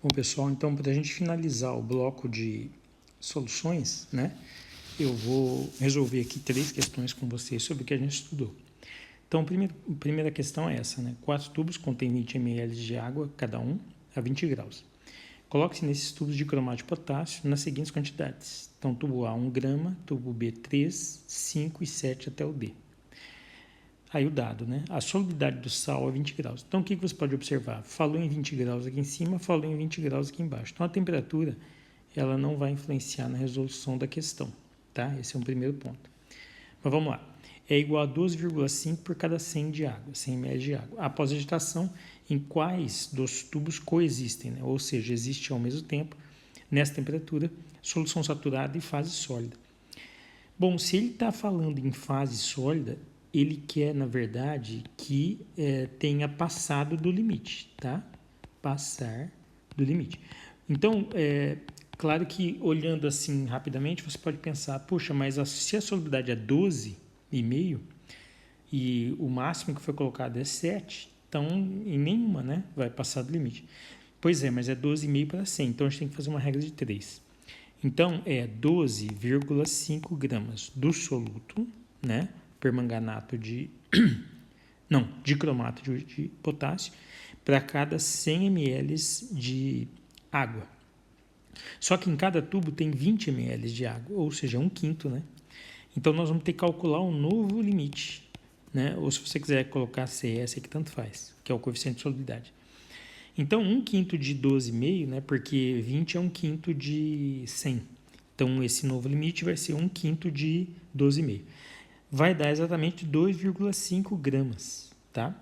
Bom, pessoal, então, para a gente finalizar o bloco de soluções, né, eu vou resolver aqui 3 questões com vocês sobre o que a gente estudou. Então, a primeira questão é essa, né? 4 tubos contêm 20 ml de água, cada um, a 20 graus. Coloque-se nesses tubos de cromato de potássio nas seguintes quantidades. Então, tubo A, 1 grama, tubo B, 3, 5 e 7 até o D. Aí o dado, né? A solubilidade do sal é 20 graus. Então, o que você pode observar? Falou em 20 graus aqui em cima, falou em 20 graus aqui embaixo. Então, a temperatura, ela não vai influenciar na resolução da questão, tá? Esse é um primeiro ponto. Mas vamos lá. É igual a 12,5 por cada 100 de água, 100 ml de água. Após a agitação, em quais dos tubos coexistem, né? Ou seja, existe ao mesmo tempo, nessa temperatura, solução saturada e fase sólida. Bom, se ele está falando em fase sólida, ele quer, na verdade, que tenha passado do limite, tá? Passar do limite. Então, claro que olhando assim rapidamente, você pode pensar, poxa, mas se a solubilidade é 12,5 e o máximo que foi colocado é 7, então em nenhuma, né, vai passar do limite. Pois é, mas é 12,5 para 100, então a gente tem que fazer uma regra de 3. Então, é 12,5 gramas do soluto, né, permanganato de cromato de potássio para cada 100 ml de água. Só que em cada tubo tem 20 ml de água, ou seja, 1/5, né? Então nós vamos ter que calcular um novo limite, né? Ou se você quiser colocar CS aqui, tanto faz, que é o coeficiente de solubilidade. Então 1/5 de 12,5, né? Porque 20 é 1/5 de 100. Então esse novo limite vai ser 1/5 de 12,5. Vai dar exatamente 2,5 gramas, tá?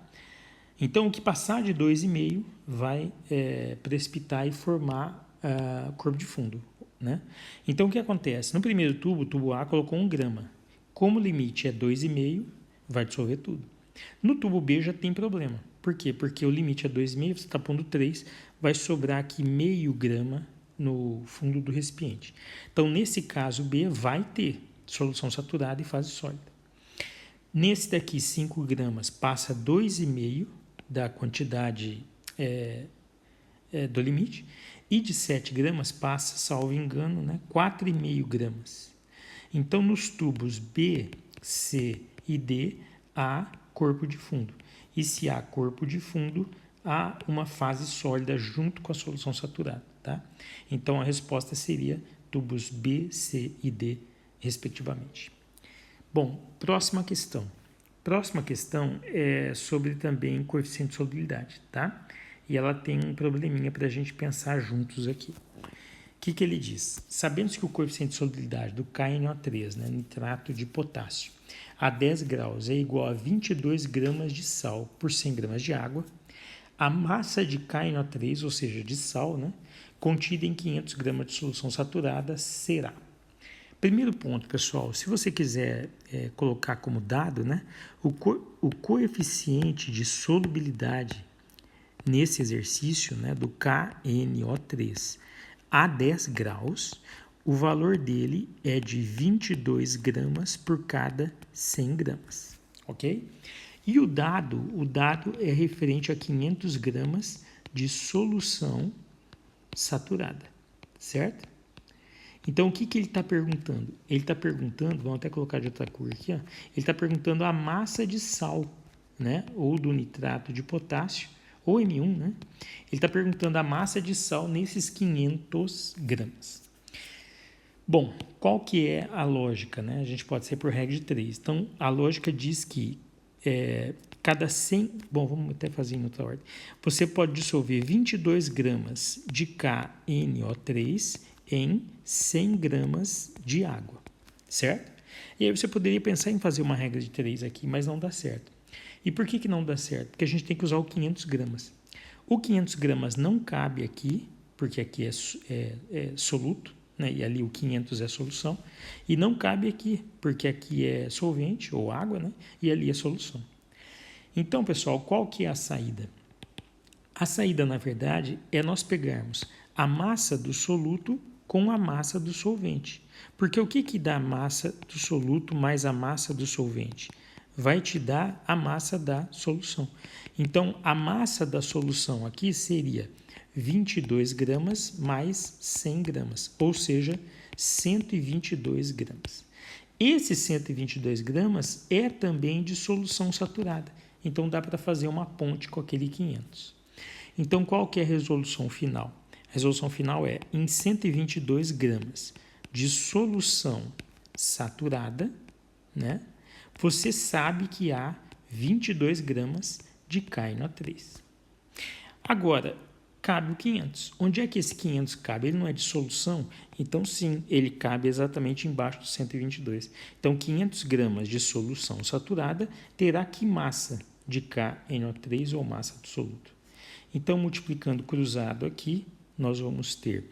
Então, o que passar de 2,5 vai precipitar e formar corpo de fundo, né? Então, o que acontece? No primeiro tubo, o tubo A colocou 1 grama. Como o limite é 2,5, vai dissolver tudo. No tubo B já tem problema. Por quê? Porque o limite é 2,5, você está pondo 3, vai sobrar aqui meio grama no fundo do recipiente. Então, nesse caso, B vai ter solução saturada e fase sólida. Nesse daqui, 5 gramas, passa 2,5 da quantidade do limite. E de 7 gramas passa, salvo engano, né, 4,5 gramas. Então, nos tubos B, C e D, há corpo de fundo. E se há corpo de fundo, há uma fase sólida junto com a solução saturada, tá? Então, a resposta seria tubos B, C e D, respectivamente. Bom, próxima questão. Próxima questão é sobre também coeficiente de solubilidade, tá? E ela tem um probleminha para a gente pensar juntos aqui. O que ele diz? Sabemos que o coeficiente de solubilidade do KNO3, né, nitrato de potássio, a 10 graus é igual a 22 gramas de sal por 100 gramas de água, a massa de KNO3, ou seja, de sal, né, contida em 500 gramas de solução saturada, será. Primeiro ponto, pessoal, se você quiser colocar como dado, né, o coeficiente de solubilidade nesse exercício, né, do KNO3 a 10 graus, o valor dele é de 22 gramas por cada 100 gramas, ok? E o dado é referente a 500 gramas de solução saturada, certo? Então, o que ele está perguntando? Ele está perguntando, vamos até colocar de outra cor aqui, ó, ele está perguntando a massa de sal, né, ou do nitrato de potássio, ou M1, né? Ele está perguntando a massa de sal nesses 500 gramas. Bom, qual que é a lógica, né? A gente pode ser por regra de 3. Então, a lógica diz que cada 100... Bom, vamos até fazer em outra ordem. Você pode dissolver 22 gramas de KNO3 em 100 gramas de água, certo? E aí você poderia pensar em fazer uma regra de 3 aqui, mas não dá certo. E por que não dá certo? Porque a gente tem que usar o 500 gramas. O 500 gramas não cabe aqui, porque aqui é soluto, né? E ali o 500 é solução. E não cabe aqui, porque aqui é solvente ou água, né? E ali é solução. Então, pessoal, qual que é a saída? A saída, na verdade, é nós pegarmos a massa do soluto com a massa do solvente. Porque o que dá a massa do soluto mais a massa do solvente? Vai te dar a massa da solução. Então, a massa da solução aqui seria 22 gramas mais 100 gramas, ou seja, 122 gramas. Esses 122 gramas é também de solução saturada, então dá para fazer uma ponte com aquele 500. Então, qual que é a resolução final? A resolução final é em 122 gramas de solução saturada, né? Você sabe que há 22 gramas de KNO3. Agora, cabe o 500. Onde é que esse 500 cabe? Ele não é de solução? Então, sim, ele cabe exatamente embaixo do 122. Então, 500 gramas de solução saturada terá que massa de KNO3 ou massa absoluta. Então, multiplicando cruzado aqui, nós vamos ter,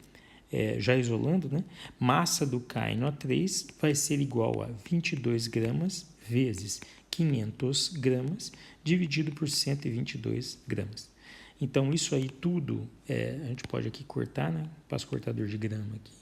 já isolando, né? Massa do KNO3 vai ser igual a 22 gramas vezes 500 gramas dividido por 122 gramas. Então, isso aí tudo, a gente pode aqui cortar, né? Passo cortador de grama aqui.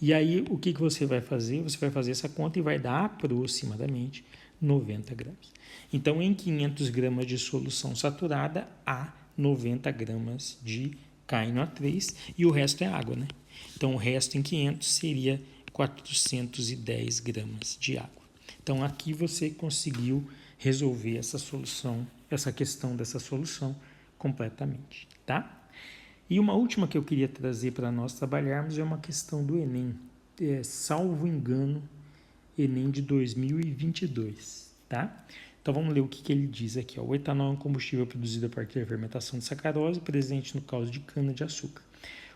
E aí, o que você vai fazer? Você vai fazer essa conta e vai dar aproximadamente 90 gramas. Então, em 500 gramas de solução saturada, há 90 gramas de KNO3 e o resto é água, né? Então, o resto em 500 seria 410 gramas de água. Então, aqui você conseguiu resolver essa solução, essa questão dessa solução completamente, tá? E uma última que eu queria trazer para nós trabalharmos é uma questão do Enem, salvo engano, Enem de 2022, tá? Então vamos ler o que ele diz aqui, ó. O etanol é um combustível produzido a partir da fermentação de sacarose presente no caldo de cana-de-açúcar.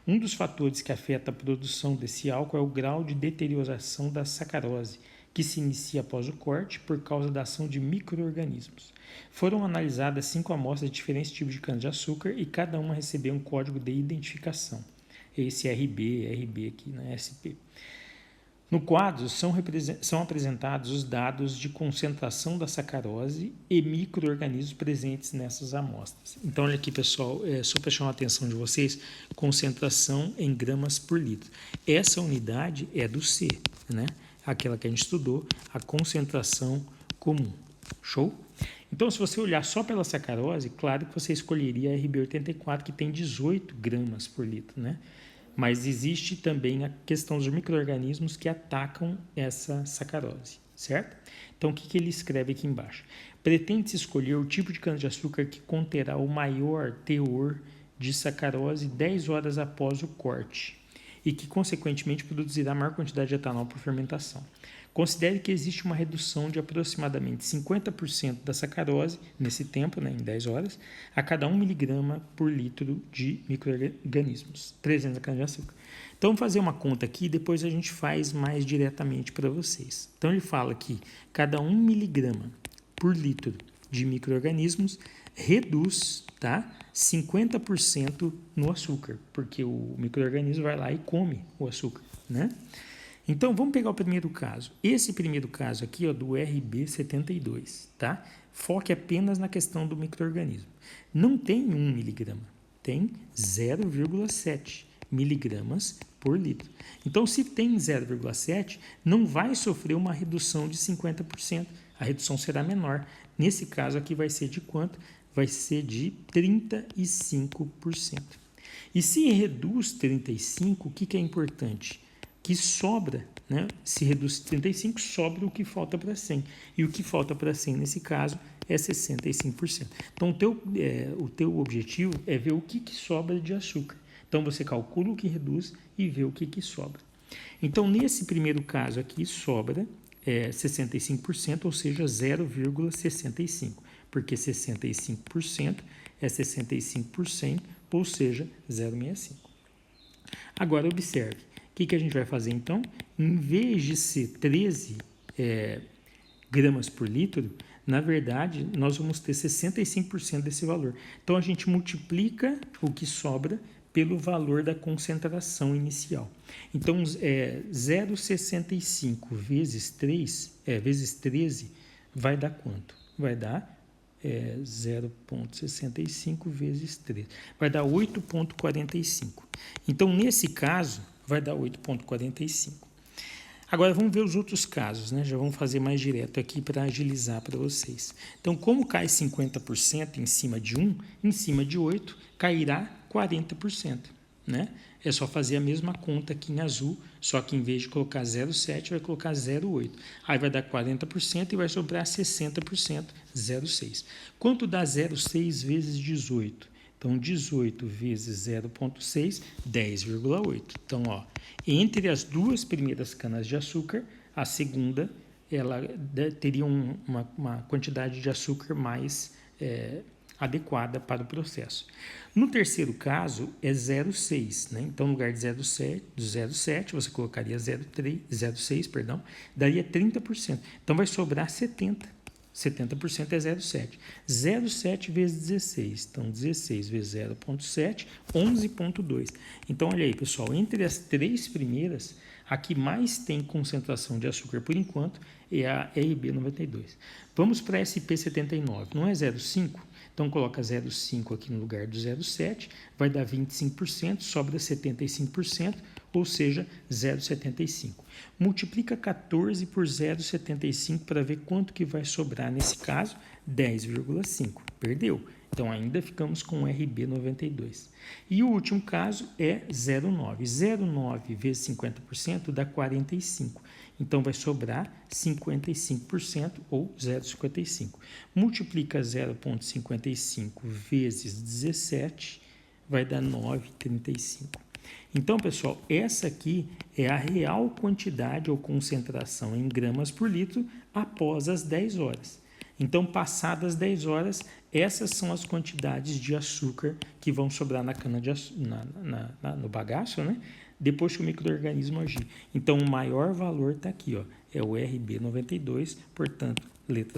Um dos fatores que afeta a produção desse álcool é o grau de deterioração da sacarose, que se inicia após o corte por causa da ação de micro-organismos. Foram analisadas 5 amostras de diferentes tipos de cana-de-açúcar e cada uma recebeu um código de identificação, esse RB aqui, né, SP. No quadro são apresentados os dados de concentração da sacarose e micro-organismos presentes nessas amostras. Então, olha aqui, pessoal, só para chamar a atenção de vocês, concentração em gramas por litro. Essa unidade é do C, né? Aquela que a gente estudou, a concentração comum. Show? Então, se você olhar só pela sacarose, claro que você escolheria a RB84, que tem 18 gramas por litro, né? Mas existe também a questão dos micro-organismos que atacam essa sacarose, certo? Então, o que ele escreve aqui embaixo? Pretende-se escolher o tipo de cana-de-açúcar que conterá o maior teor de sacarose 10 horas após o corte e que, consequentemente, produzirá maior quantidade de etanol por fermentação. Considere que existe uma redução de aproximadamente 50% da sacarose, nesse tempo, né, em 10 horas, a cada 1 mg por litro de micro-organismos, 300 cana-de-açúcar. Então, vamos fazer uma conta aqui e depois a gente faz mais diretamente para vocês. Então, ele fala que cada 1 mg por litro de micro-organismos reduz, tá, 50% no açúcar, porque o micro-organismo vai lá e come o açúcar, né? Então, vamos pegar o primeiro caso. Esse primeiro caso aqui, ó, do RB72, tá? Foque apenas na questão do micro-organismo. Não tem 1 miligrama, tem 0,7 miligramas por litro. Então, se tem 0,7, não vai sofrer uma redução de 50%. A redução será menor. Nesse caso aqui vai ser de quanto? Vai ser de 35%. E se reduz 35%, o que é importante? Que sobra, né? Se reduz 35%, sobra o que falta para 100%. E o que falta para 100%, nesse caso, é 65%. Então, o teu objetivo é ver o que sobra de açúcar. Então, você calcula o que reduz e vê o que sobra. Então, nesse primeiro caso aqui, sobra 65%, ou seja, 0,65%. Porque 65% é 65%, ou seja, 0,65%. Agora, observe. O que a gente vai fazer, então? Em vez de ser 13 gramas por litro, na verdade, nós vamos ter 65% desse valor. Então, a gente multiplica o que sobra pelo valor da concentração inicial. Então, 0,65 vezes 13 vai dar quanto? Vai dar 0,65 vezes 13. Vai dar 8,45. Então, nesse caso, vai dar 8,45. Agora, vamos ver os outros casos, né? Já vamos fazer mais direto aqui para agilizar para vocês. Então, como cai 50% em cima de 1, em cima de 8, cairá 40%, né? É só fazer a mesma conta aqui em azul, só que em vez de colocar 0,7, vai colocar 0,8. Aí vai dar 40% e vai sobrar 60%, 0,6. Quanto dá 0,6 vezes 18? Então, 18 vezes 0,6, 10,8. Então, ó, entre as duas primeiras canas de açúcar, a segunda ela teria uma quantidade de açúcar mais adequada para o processo. No terceiro caso, é 0,6, né? Então, no lugar de 0,7, você colocaria 0,6, perdão, daria 30%. Então, vai sobrar 70%. 70% é 0,7. 0,7 vezes 16. Então, 16 vezes 0,7, 11,2. Então, olha aí, pessoal, entre as três primeiras, a que mais tem concentração de açúcar, por enquanto, é a RB92. Vamos para a SP79. Não é 0,5? Então, coloca 0,5 aqui no lugar do 0,7, vai dar 25%, sobra 75%, ou seja, 0,75. Multiplica 14 por 0,75 para ver quanto que vai sobrar nesse caso, 10,5. Perdeu. Então, ainda ficamos com RB92. E o último caso é 0,9. 0,9 vezes 50% dá 45. Então, vai sobrar 55% ou 0,55. Multiplica 0,55 vezes 17, vai dar 9,35. Então, pessoal, essa aqui é a real quantidade ou concentração em gramas por litro após as 10 horas. Então, passadas 10 horas, essas são as quantidades de açúcar que vão sobrar na cana de no bagaço, né? Depois que o micro-organismo agir. Então, o maior valor está aqui, ó, é o RB92, portanto, letra